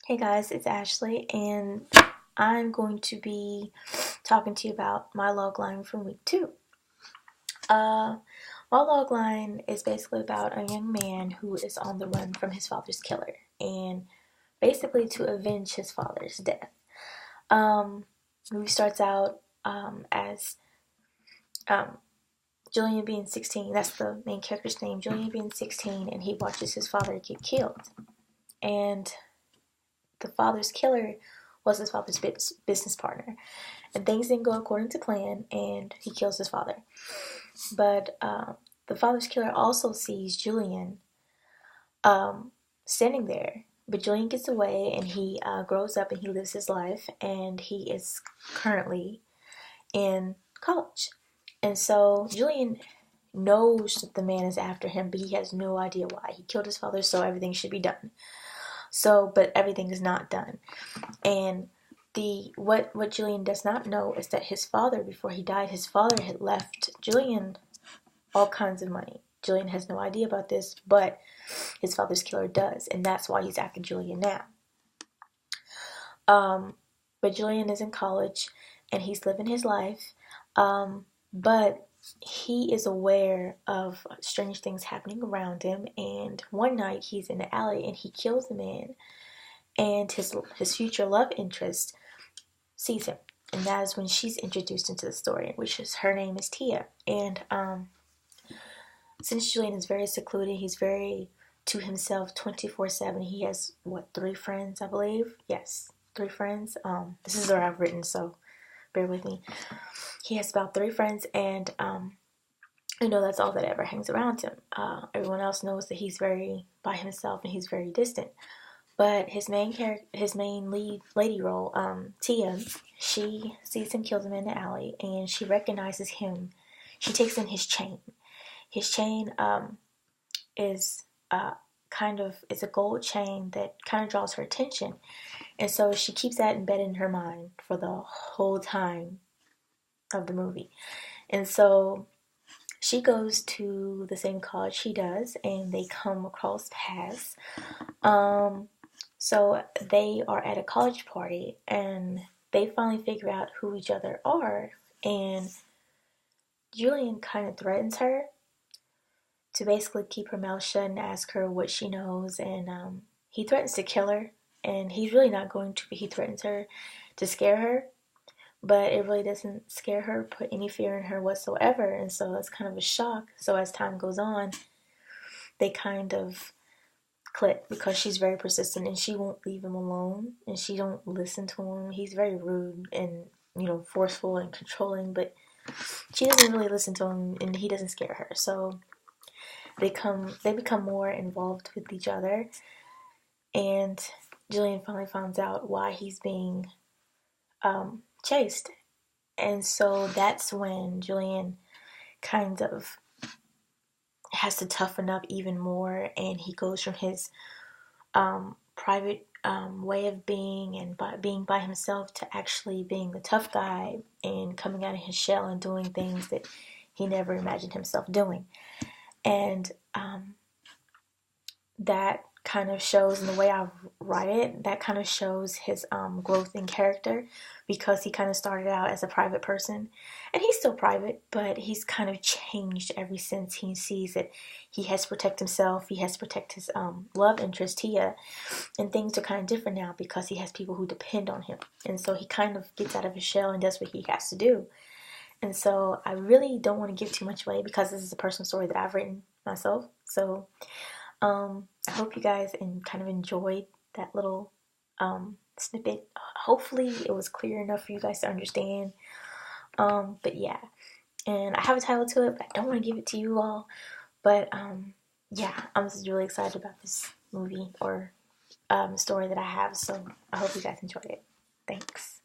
Hey guys, it's Ashley, and I'm going to be talking to you about my log line from week 2. Uh, my log line is basically about a young man who is on the run from his father's killer, and basically to avenge his father's death. The movie starts out as um, Julian being 16. That's the main character's name. Julian being 16, and he watches his father get killed, and the father's killer was his father's business partner. And things didn't go according to plan, and he kills his father. But the father's killer also sees Julian standing there. But Julian gets away, and he grows up and he lives his life, and he is currently in college. And so Julian knows that the man is after him, but he has no idea why. He killed his father, so everything should be done. But everything is not done. And what Julian does not know is that his father, before he died, his father had left Julian all kinds of money. Julian has no idea about this, but his father's killer does, and that's why he's after Julian now. But Julian is in college, and he's living his life, but he is aware of strange things happening around him, and one night he's in the alley, and he kills the man, and his future love interest sees him, and that is when she's introduced into the story, which is her name is Tia. And since Julian is very secluded, he's very to himself 24/7. He has 3 friends, I believe. Yes, 3 friends. This is what I've written, so bear with me. He has about 3 friends, and that's all that ever hangs around him. Everyone else knows that he's very by himself and he's very distant. But his main lead lady role, Tia, she sees him kill him in the alley, and she recognizes him. She takes in his chain. His chain is it's a gold chain that kind of draws her attention, and so she keeps that embedded in her mind for the whole time of the movie. And so she goes to the same college he does, and they come across paths. So they are at a college party, and they finally figure out who each other are, and Julian kind of threatens her to basically keep her mouth shut and ask her what she knows, and he threatens to kill her, and he's really not going to, but he threatens her to scare her, but it really doesn't scare her, put any fear in her whatsoever, and so it's kind of a shock. So as time goes on, they kind of click because she's very persistent and she won't leave him alone, and she don't listen to him. He's very rude and forceful and controlling, but she doesn't really listen to him, and he doesn't scare her. So they become more involved with each other, and Julian finally finds out why he's being chased, and so that's when Julian kind of has to toughen up even more, and he goes from his private way of being and being by himself to actually being the tough guy and coming out of his shell and doing things that he never imagined himself doing. And that kind of shows in the way I write it, that kind of shows his growth in character, because he kind of started out as a private person, and he's still private, but he's kind of changed ever since he sees that he has to protect himself, he has to protect his love interest, Tia, and things are kind of different now because he has people who depend on him, and so he kind of gets out of his shell and does what he has to do. And so I really don't want to give too much away because this is a personal story that I've written myself, so I hope you guys kind of enjoyed that little snippet. Hopefully it was clear enough for you guys to understand. But yeah, and I have a title to it, but I don't want to give it to you all. But yeah, I'm just really excited about this movie or story that I have. So I hope you guys enjoyed it. Thanks.